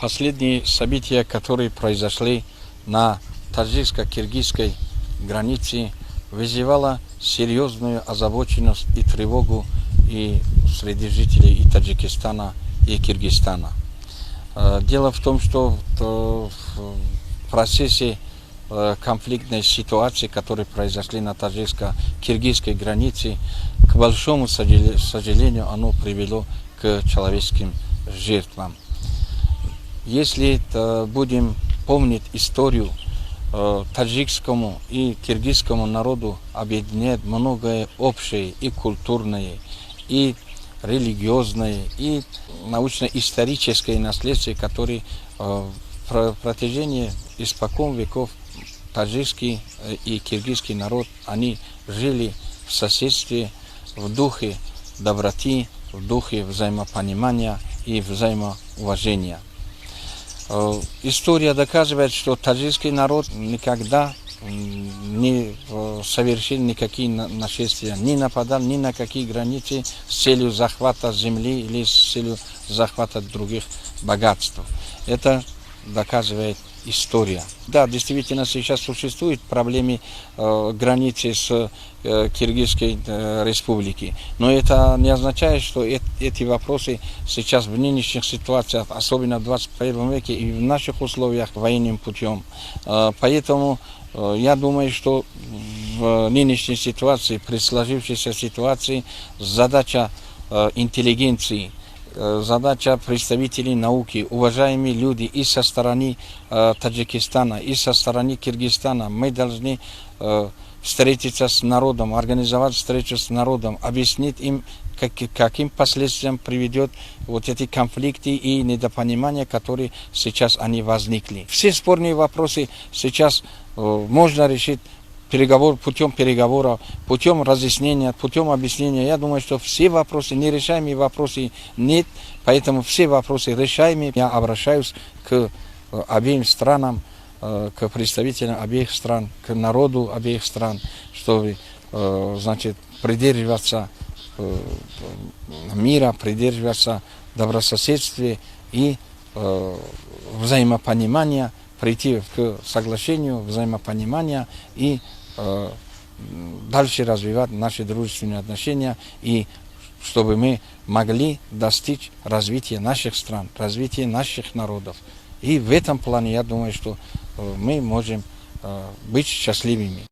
Последние события, которые произошли на таджикско-киргизской границе, вызывало серьезную озабоченность и тревогу и среди жителей и Таджикистана, и Киргизстана. Дело в том, что в процессе конфликтной ситуации, которые произошли на таджикско-киргизской границе, к большому сожалению, оно привело к человеческим жертвам. Если будем помнить историю, таджикскому и киргизскому народу объединяет многое общее и культурное, и религиозное, и научно-историческое наследство, которое в протяжении испокон веков таджикский и киргизский народ, они жили в соседстве, в духе доброты, в духе взаимопонимания и взаимоуважения. История доказывает, что таджикский народ никогда не совершил никакие нашествия, не нападал ни на какие границы с целью захвата земли или с целью захвата других богатств. Это доказывает история. Да, действительно, сейчас существуют проблемы границы с Киргизской республикой, но это не означает, что эти вопросы сейчас в нынешних ситуациях, особенно в 21 веке и в наших условиях военным путем. Поэтому я думаю, что в нынешней ситуации, при сложившейся ситуации, задача интеллигенции, задача представителей науки, уважаемые люди и со стороны Таджикистана, и со стороны Киргизстана, мы должны встретиться с народом, организовать встречу с народом, объяснить им, каким последствиям приведет вот эти конфликты и недопонимания, которые сейчас они возникли. Все спорные вопросы сейчас можно решить путем переговоров, путем разъяснения, путем объяснения. Я думаю, что все вопросы, нерешаемые вопросы нет, поэтому все вопросы решаемые. Я обращаюсь к обеим странам, к представителям обеих стран, к народу обеих стран, чтобы, значит, придерживаться мира, придерживаться добрососедствия и взаимопонимания, прийти к соглашению, взаимопонимания и дальше развивать наши дружественные отношения, и чтобы мы могли достичь развития наших стран, развития наших народов. И в этом плане я думаю, что мы можем быть счастливыми.